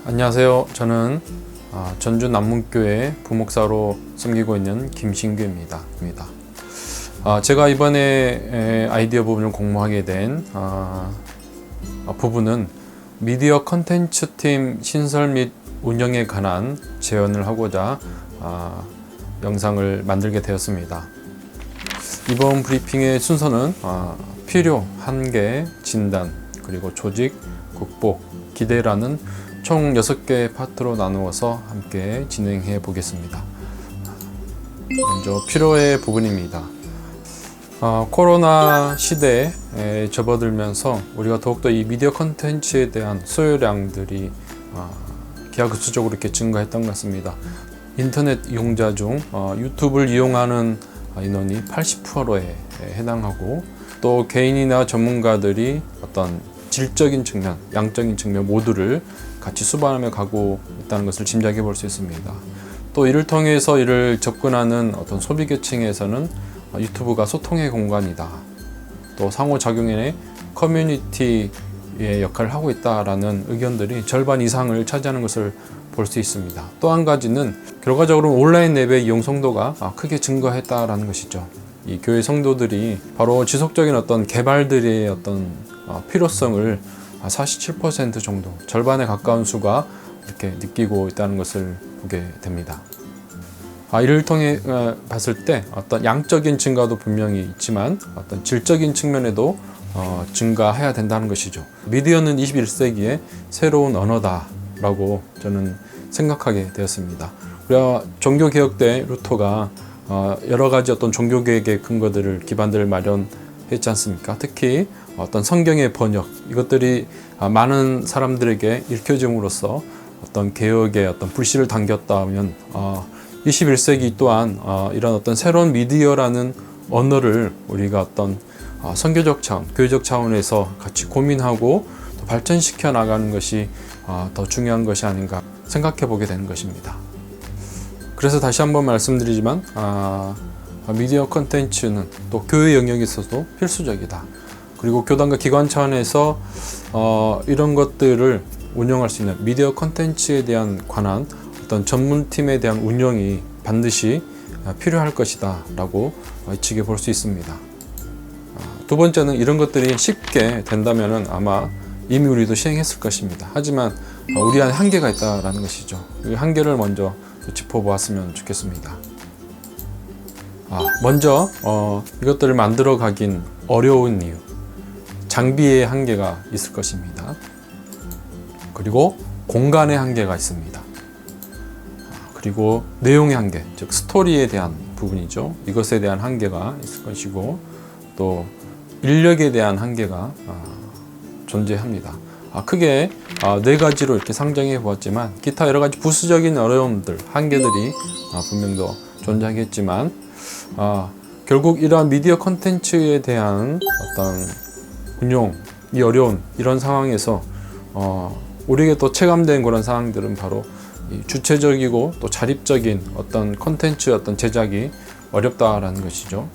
안녕하세요. 저는 전주 남문교회 부목사로 섬기고 있는 김신규입니다. 제가 이번에 아이디어 부분을 공모하게 된 부분은 미디어 컨텐츠 팀 신설 및 운영에 관한 제언을 하고자 영상을 만들게 되었습니다. 이번 브리핑의 순서는 필요, 한계, 진단, 그리고 조직, 극복, 기대라는 총 6개의 파트로 나누어서 함께 진행해 보겠습니다. 먼저 필요의 부분입니다. 코로나 시대에 접어들면서 우리가 더욱더 이 미디어 컨텐츠에 대한 소요량들이 기하급수적으로 이렇게 증가했던 것 같습니다. 인터넷 이용자 중 유튜브를 이용하는 인원이 80%에 해당하고, 또 개인이나 전문가들이 어떤 질적인 측면, 양적인 측면 모두를 같이 수반하며 가고 있다는 것을 짐작해 볼 수 있습니다. 또 이를 통해서 이를 접근하는 어떤 소비 계층에서는 유튜브가 소통의 공간이다, 또 상호작용의 커뮤니티의 역할을 하고 있다라는 의견들이 절반 이상을 차지하는 것을 볼 수 있습니다. 또 한 가지는 결과적으로 온라인 앱의 이용 성도가 크게 증가했다라는 것이죠. 이 교회 성도들이 바로 지속적인 어떤 개발들의 어떤 필요성을 47% 정도, 절반에 가까운 수가 이렇게 느끼고 있다는 것을 보게 됩니다. 이를 통해 봤을 때 어떤 양적인 증가도 분명히 있지만 어떤 질적인 측면에도 증가해야 된다는 것이죠. 미디어는 21세기의 새로운 언어다라고 저는 생각하게 되었습니다. 우리가 종교개혁 때 루터가 여러 가지 어떤 종교개혁의 근거들을, 기반들을 마련했지 않습니까? 특히 어떤 성경의 번역, 이것들이 많은 사람들에게 읽혀짐으로써 어떤 개혁의 어떤 불씨를 당겼다면 21세기 또한 이런 어떤 새로운 미디어라는 언어를 우리가 어떤 선교적 차원, 교회적 차원에서 같이 고민하고 또 발전시켜 나가는 것이 더 중요한 것이 아닌가 생각해 보게 되는 것입니다. 그래서 다시 한번 말씀드리지만 미디어 컨텐츠는 또 교회 영역에서도 필수적이다. 그리고 교단과 기관 차원에서 이런 것들을 운영할 수 있는 미디어 컨텐츠에 대한 관한 어떤 전문팀에 대한 운영이 반드시 필요할 것이다 라고 예측해 볼 수 있습니다. 두 번째는 이런 것들이 쉽게 된다면 아마 이미 우리도 시행했을 것입니다. 하지만 우리 안에 한계가 있다는 것이죠. 이 한계를 먼저 짚어보았으면 좋겠습니다. 먼저 이것들을 만들어 가긴 어려운 이유, 장비의 한계가 있을 것입니다. 그리고 공간의 한계가 있습니다. 그리고 내용의 한계, 즉 스토리에 대한 부분이죠. 이것에 대한 한계가 있을 것이고, 또 인력에 대한 한계가 존재합니다. 크게 4가지로 이렇게 상정해 보았지만 기타 여러 가지 부수적인 어려움들, 한계들이 분명 더 존재하겠지만 결국 이러한 미디어 컨텐츠에 대한 어떤 운용이 어려운 이런 상황에서 우리에게 또 체감된 그런 상황들은 바로 이 주체적이고 또 자립적인 어떤 컨텐츠 어떤 제작이 어렵다라는 것이죠.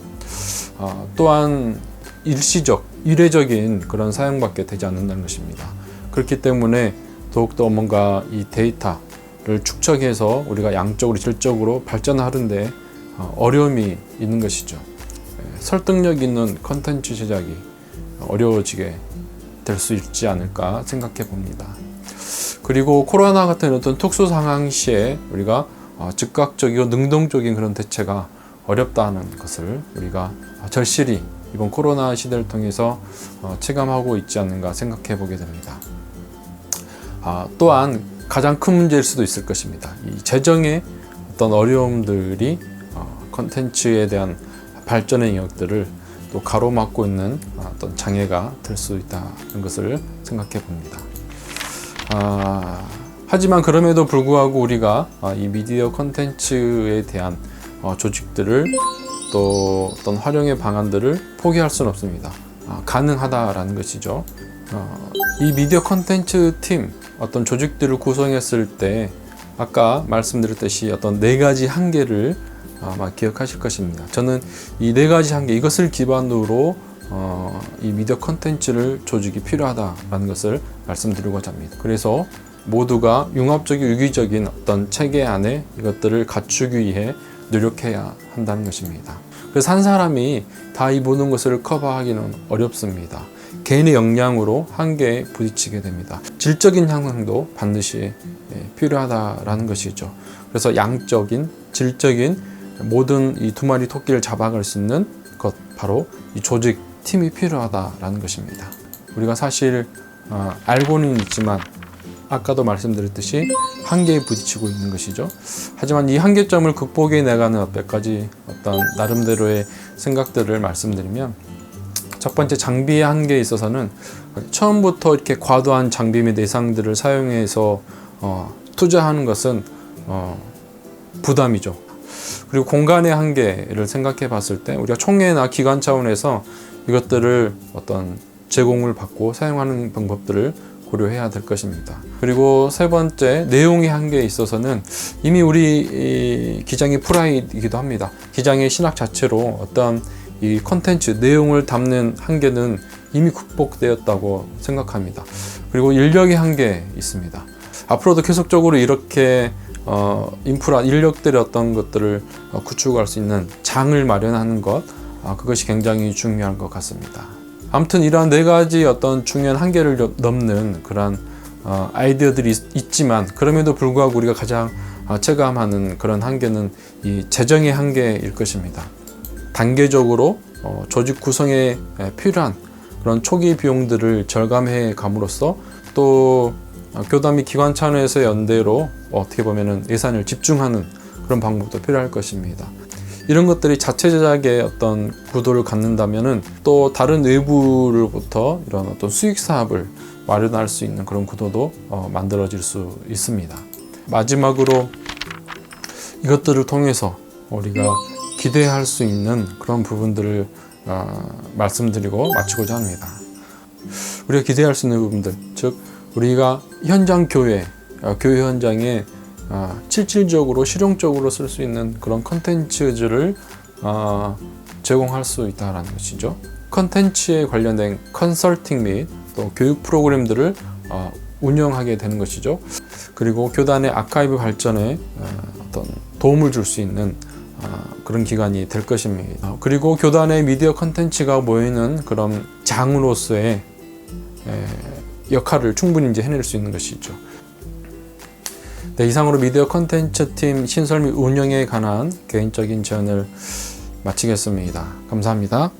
또한 일시적, 일회적인 그런 사용밖에 되지 않는다는 것입니다. 그렇기 때문에 더욱더 뭔가 이 데이터를 축적해서 우리가 양적으로 질적으로 발전하는데 어려움이 있는 것이죠. 설득력 있는 컨텐츠 제작이 어려워지게 될 수 있지 않을까 생각해 봅니다. 그리고 코로나 같은 어떤 특수 상황 시에 우리가 즉각적이고 능동적인 그런 대처가 어렵다는 것을 우리가 절실히 이번 코로나 시대를 통해서 체감하고 있지 않는가 생각해 보게 됩니다. 또한 가장 큰 문제일 수도 있을 것입니다. 이 재정의 어떤 어려움들이 컨텐츠에 대한 발전의 영역들을 또 가로막고 있는 어떤 장애가 될 수 있다는 것을 생각해 봅니다. 하지만 그럼에도 불구하고 우리가 이 미디어 컨텐츠에 대한 조직들을 또 어떤 활용의 방안들을 포기할 수는 없습니다. 가능하다라는 것이죠. 이 미디어 컨텐츠 팀 어떤 조직들을 구성했을 때 아까 말씀드렸듯이 어떤 4가지 한계를 아마 기억하실 것입니다. 저는 이 4가지 한계, 이것을 기반으로 이 미디어 컨텐츠를 조직이 필요하다라는 것을 말씀드리고자 합니다. 그래서 모두가 융합적이고 유기적인 어떤 체계 안에 이것들을 갖추기 위해 노력해야 한다는 것입니다. 그래서 한 사람이 다 이 모든 것을 커버하기는 어렵습니다. 개인의 역량으로 한계에 부딪히게 됩니다. 질적인 향상도 반드시 필요하다라는 것이죠. 그래서 양적인, 질적인 모든 이 두 마리 토끼를 잡아갈 수 있는 것, 바로 이 조직, 팀이 필요하다라는 것입니다. 우리가 사실 알고는 있지만 아까도 말씀드렸듯이 한계에 부딪히고 있는 것이죠. 하지만 이 한계점을 극복해 나가는 몇 가지 어떤 나름대로의 생각들을 말씀드리면, 첫 번째, 장비의 한계에 있어서는 처음부터 이렇게 과도한 장비 및 내상들을 사용해서 투자하는 것은 부담이죠. 그리고 공간의 한계를 생각해 봤을 때 우리가 총회나 기관 차원에서 이것들을 어떤 제공을 받고 사용하는 방법들을 고려해야 될 것입니다. 그리고 세 번째, 내용의 한계에 있어서는 이미 우리 기장의 프라이드이기도 합니다. 기장의 신학 자체로 어떤 이 콘텐츠, 내용을 담는 한계는 이미 극복되었다고 생각합니다. 그리고 인력의 한계 있습니다. 앞으로도 계속적으로 이렇게 인프라, 인력들의 어떤 것들을 구축할 수 있는 장을 마련하는 것, 그것이 굉장히 중요한 것 같습니다. 아무튼 이러한 네 가지 어떤 중요한 한계를 넘는 그런 아이디어들이 있지만, 그럼에도 불구하고 우리가 가장 체감하는 그런 한계는 이 재정의 한계일 것입니다. 단계적으로 조직 구성에 필요한 그런 초기 비용들을 절감해 감으로써 또 교단 및 기관 차원에서 연대로 어떻게 보면은 예산을 집중하는 그런 방법도 필요할 것입니다. 이런 것들이 자체 제작의 어떤 구도를 갖는다면은 또 다른 외부로부터 이런 어떤 수익 사업을 마련할 수 있는 그런 구도도 만들어질 수 있습니다. 마지막으로 이것들을 통해서 우리가 기대할 수 있는 그런 부분들을 말씀드리고 마치고자 합니다. 우리가 기대할 수 있는 부분들, 즉 우리가 현장 교회 현장에 실질적으로 실용적으로 쓸 수 있는 그런 컨텐츠들을 제공할 수 있다는 것이죠. 컨텐츠에 관련된 컨설팅 및 또 교육 프로그램들을 운영하게 되는 것이죠. 그리고 교단의 아카이브 발전에 어떤 도움을 줄 수 있는 그런 기관이 될 것입니다. 그리고 교단의 미디어 컨텐츠가 모이는 그런 장으로서의 역할을 충분히 이제 해낼 수 있는 것이죠. 네, 이상으로 미디어 컨텐츠 팀 신설 및 운영에 관한 개인적인 제안을 마치겠습니다. 감사합니다.